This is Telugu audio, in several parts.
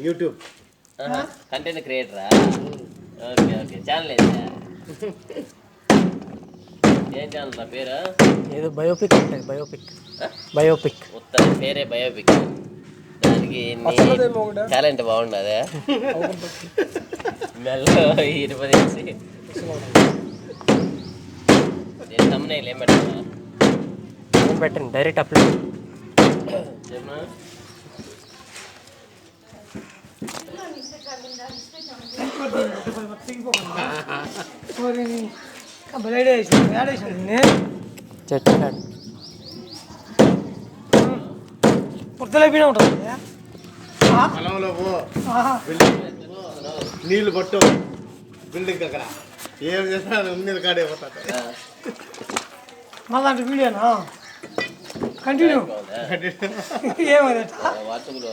యూట్యూబ్ కంటెంట్ క్రియేటరా? Okay okay. ఛానల్ ఏం ఛానల్ నా పేరు? ఏదో బయోపిక్ ఉంటుంది. బయోపిక్ ఉత్తర పేరే బయోపిక్. దానికి టాలెంట్ బాగుండదే. మెల్లో ఇరుపదేసి తమ్మునేలు ఏం పెట్టండి డైరెక్ట్ అప్లోడ్ చెప్పనా? చచ్చాడు పుర్తలైపోయినా ఉంటుంది పొలంలో నీళ్ళు పట్టు బిల్డింగ్ అక్కడ ఏం చేసినా ఉన్నది కాడే పోతాడు. మళ్ళీ అంటే వీడియోనా కంటిన్యూ ఏమైందట వాట్సాప్లో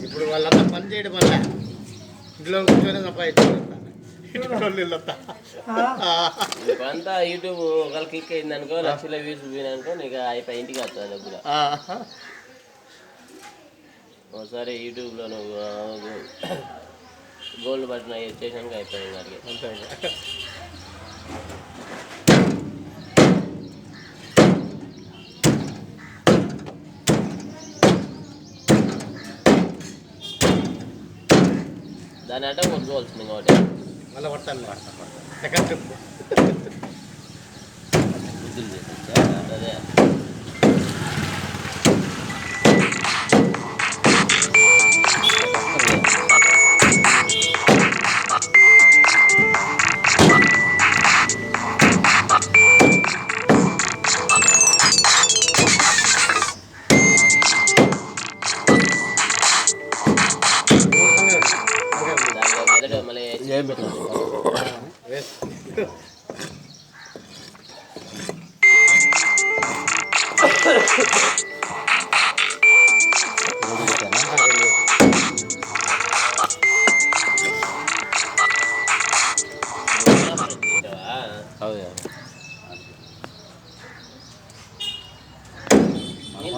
ఇప్పుడు వాళ్ళంతా పని చేయడం వల్ల ఇంట్లో కూర్చొని సంపాదించారు. అంతా యూట్యూబ్ ఒకవేళ క్లిక్ అయింది అనుకో, లక్షల వ్యూస్ పోయినానుకో, నీకు అయిపోయి ఇంటికి వస్తుంది డబ్బులు. ఒకసారి యూట్యూబ్లో నువ్వు గోల్డ్ బటన్ చేసాక అయిపోయింది అడిగి. దాని అంటే కొట్టుకోవాల్సింది ఇంకోటి మళ్ళీ పడతాను సెకండ్ ట్రిప్ బుద్ధులు చేసా అదే. మళ్ళీ ఏం పెట్టాలి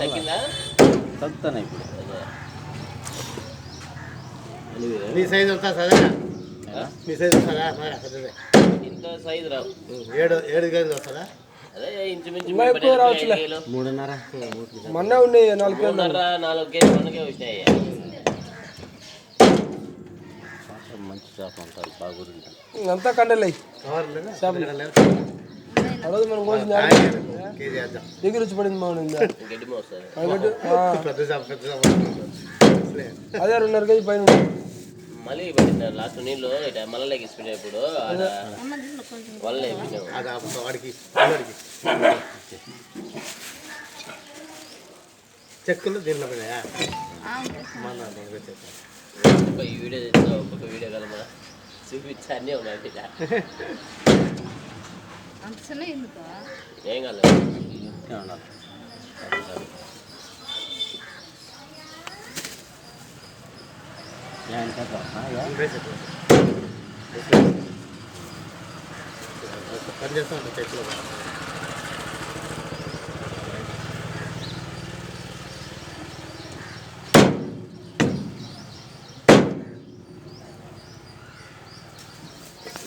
తగ్గిందా? తగ్గుతాను ఇప్పుడు. నీ సైజ్ వస్తా సదా? నీ సైజ్ వస్తుందా? ఇంత సైజు రావు. 7 కేజీలు వస్తుందా? అదే ఇంచుమించు 3.5 మొన్న ఉన్నాయి 4 కేజీలు మనకే వచ్చాయి. మంచి చేప ఉంటుంది బాగుంటుంది. అంతా కండలే అడదు మనం కోసం దగ్గర వచ్చి పడింది బాగుంది. గడ్డి మోస్తుంది. అదే 2.5 కేజీ పైన మళ్ళీ పట్టిన లాస్ట్ నీళ్ళు ఇట మళ్ళీ లెక్కించుకునే ఇప్పుడు వల్ల వాడికి చెక్కులు దీనిలో ఈ వీడియో తెచ్చా ఒక్కొక్క వీడియో కలమా చూపించా అన్నీ ఉన్నాయి బిడ్డ. ఏం కాలేదు ఉండాలి. పని చేస్తా ఉంటా చెట్లు.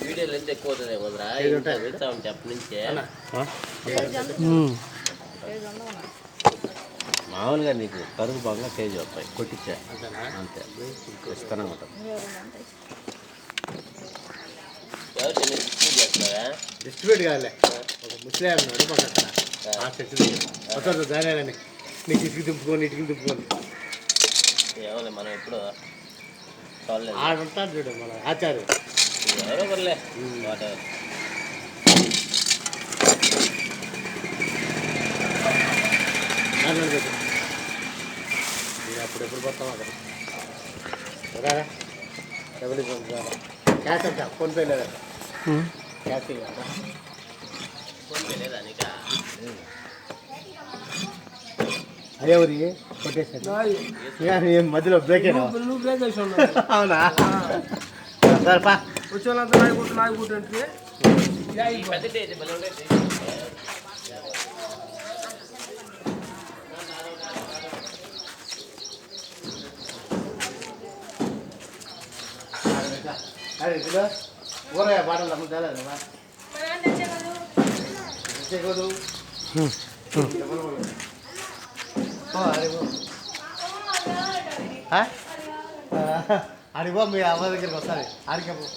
వీడియోలు ఎంత ఎక్కువ అవుతుంది ఏమోరా పెడతా ఉంటే అప్పటి నుంచే. మామూలుగా నీకు కరుగు బాగా కేజీ వస్తాయి కొట్టించా అంతే ఇస్తానంగా ఉంటుంది. డిస్ట్రిబ్యూట్ కావాలి. ఒక ముస్లిం ఉన్నాడు మాకు అక్కడ ఆ చెట్లు అక్కడ దాని నీకు ఇటుకి దింపుకొని ఏమో మనం ఎప్పుడు ఆడుంటాడు చూడు మన ఆచార్య ఎవరో పర్లే వాటర్ అప్పుడెప్పుడు పోతాం అక్కడ రారా డబ్బులు క్యాష్ అంట ఫోన్పే లేదా? క్యాష్ ఫోన్పే లేదా నీకా? అదే ఊరి కొట్టేసాను ఏం మధ్యలో బ్రేక్ అవునా? సరే పా వచ్చే వాళ్ళంతా నాయకుట్టు అంటే ఈ పెద్ద టేజ్ భలే ఉండేది. అరే ఇదిలో ఊరగాయ బాటలు అమ్ముతారా తెచ్చేకోదు అడిగో మీ అమ్మ దగ్గరికి వస్తుంది ఆడికేపో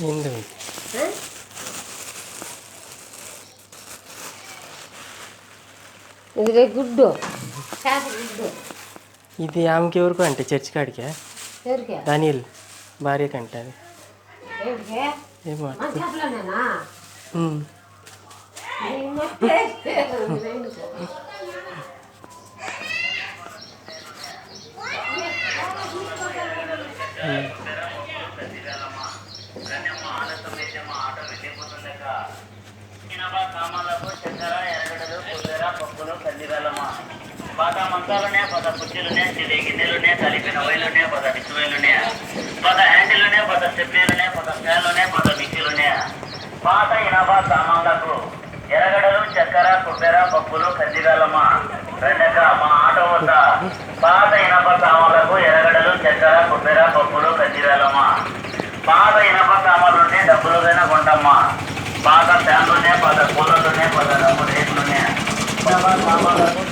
ఏంది ఇది గుడ్డు చేప గుడ్డు ఇది ఆమెకి ఎవరికో అంటే చర్చ్ కాడికే ఎవరికే దానిల్ భార్య కంటే అది ఎవరికే ఏమో మన చేపలోనేనా ఉమ్. పద మంచాలునే పద కుర్చీలునే చిలి గిన్నెలునే కలిపిన వైలునే పద డిస్వేలునే పద హ్యాండిలునే పద స్టెప్లీలునే పద ఫ్యాన్లునే పద మిక్సీలునే పాత ఇనప సామాన్లకు ఎరగడలు చక్కెర కొబ్బెర పప్పులు కందివేలమ్మ రెండక మా ఆటో వద్ద పాత ఇనప సామాన్లకు ఎరగడలు చక్కెర కొబ్బెర పప్పులు కందివేలమ్మ పాత ఇనప సామాన్లుంటే డబ్బులుగైనా కొంటమ్మా పాత ఫ్యాన్లునే పద కూలర్లునే పద డబ్బు రేట్లునే సామాన్లకు